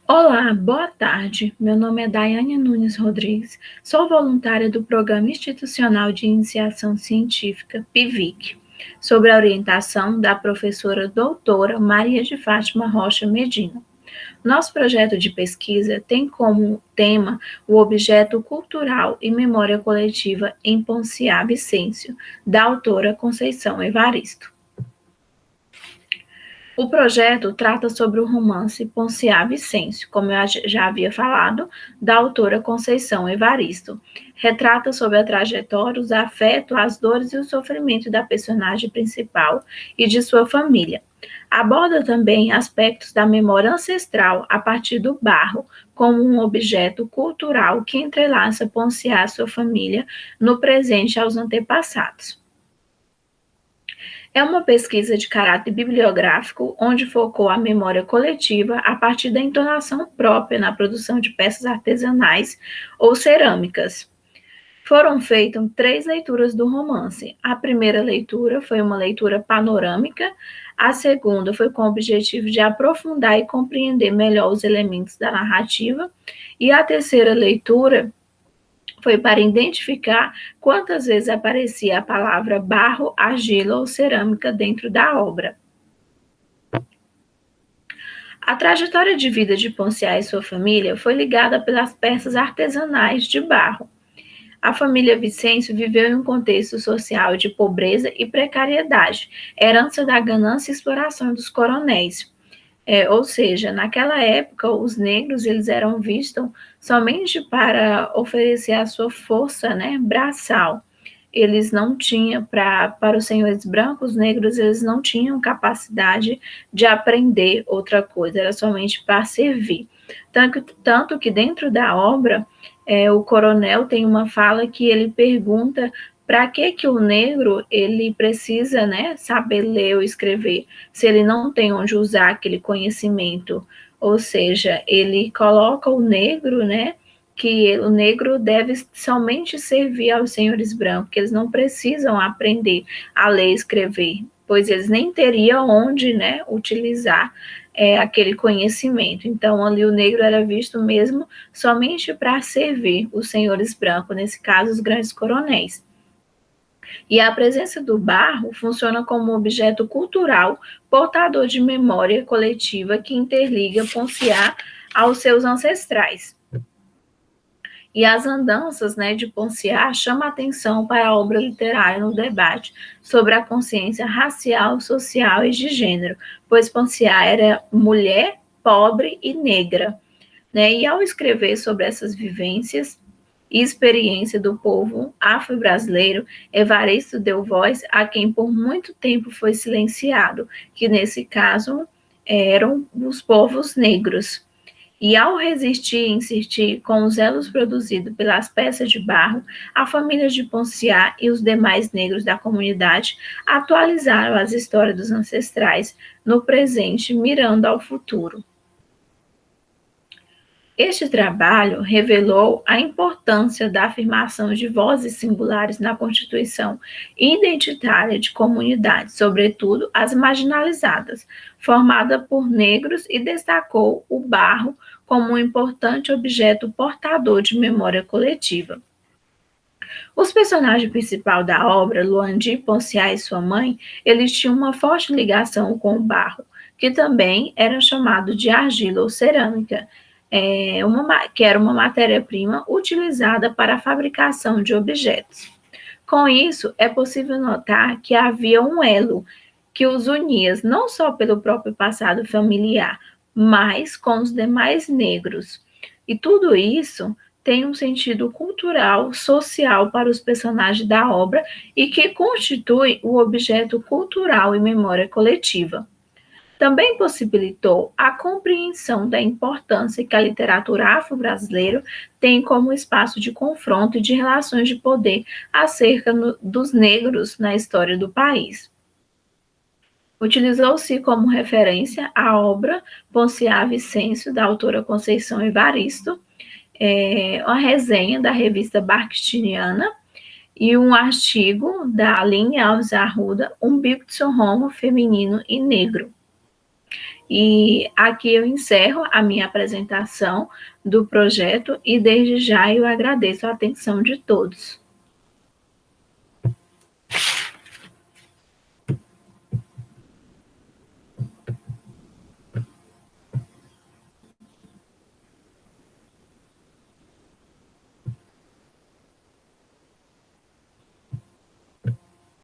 Olá, boa tarde. Meu nome é Daiane Nunes Rodrigues, sou voluntária do Programa Institucional de Iniciação Científica, PIVIC, sob a orientação da professora doutora Maria de Fátima Rocha Medina. Nosso projeto de pesquisa tem como tema o objeto cultural e memória coletiva em Ponciá Vicêncio, da autora Conceição Evaristo. O projeto trata sobre o romance Ponciá Vicêncio, como eu já havia falado, da autora Conceição Evaristo. Retrata sobre a trajetória, os afetos, as dores e o sofrimento da personagem principal e de sua família. Aborda também aspectos da memória ancestral a partir do barro, como um objeto cultural que entrelaça Ponciá e sua família no presente aos antepassados. É uma pesquisa de caráter bibliográfico, onde focou a memória coletiva a partir da entonação própria na produção de peças artesanais ou cerâmicas. Foram feitas 3 leituras do romance. A primeira leitura foi uma leitura panorâmica, a segunda foi com o objetivo de aprofundar e compreender melhor os elementos da narrativa, e a terceira leitura foi para identificar quantas vezes aparecia a palavra barro, argila ou cerâmica dentro da obra. A trajetória de vida de Ponciá e sua família foi ligada pelas peças artesanais de barro. A família Vicêncio viveu em um contexto social de pobreza e precariedade, herança da ganância e exploração dos coronéis. Ou seja, naquela época, os negros eles eram vistos somente para oferecer a sua força, né, braçal. Eles não tinham, para os senhores brancos, negros, eles não tinham capacidade de aprender outra coisa, era somente para servir. Tanto que dentro da obra, o coronel tem uma fala que ele pergunta para que o negro ele precisa, né, saber ler ou escrever, se ele não tem onde usar aquele conhecimento. Ou seja, ele coloca o negro, né, que o negro deve somente servir aos senhores brancos, que eles não precisam aprender a ler e escrever, pois eles nem teriam onde, né, utilizar aquele conhecimento. Então, ali o negro era visto mesmo somente para servir os senhores brancos, nesse caso, os grandes coronéis. E a presença do barro funciona como um objeto cultural portador de memória coletiva que interliga Ponciá aos seus ancestrais. E as andanças, né, de Ponciá chamam a atenção para a obra literária no debate sobre a consciência racial, social e de gênero, pois Ponciá era mulher, pobre e negra, né? E ao escrever sobre essas vivências e experiência do povo afro-brasileiro, Evaristo deu voz a quem por muito tempo foi silenciado, que nesse caso eram os povos negros. E ao resistir e insistir com os elos produzidos pelas peças de barro, a família de Ponciá e os demais negros da comunidade atualizaram as histórias dos ancestrais no presente, mirando ao futuro. Este trabalho revelou a importância da afirmação de vozes singulares na constituição identitária de comunidades, sobretudo as marginalizadas, formada por negros, e destacou o barro como um importante objeto portador de memória coletiva. Os personagens principais da obra, Luandi, Ponciá e sua mãe, eles tinham uma forte ligação com o barro, que também era chamado de argila ou cerâmica, que era uma matéria-prima utilizada para a fabricação de objetos. Com isso, é possível notar que havia um elo que os unia não só pelo próprio passado familiar, mas com os demais negros. E tudo isso tem um sentido cultural, social para os personagens da obra e que constitui o objeto cultural e memória coletiva. Também possibilitou a compreensão da importância que a literatura afro-brasileira tem como espaço de confronto e de relações de poder acerca dos negros na história do país. Utilizou-se como referência a obra Ponciá Vicêncio, da autora Conceição Evaristo, uma resenha da revista Barquistiniana e um artigo da Aline Alves Arruda, Um Bico de Homo Feminino e Negro. E aqui eu encerro a minha apresentação do projeto e desde já eu agradeço a atenção de todos.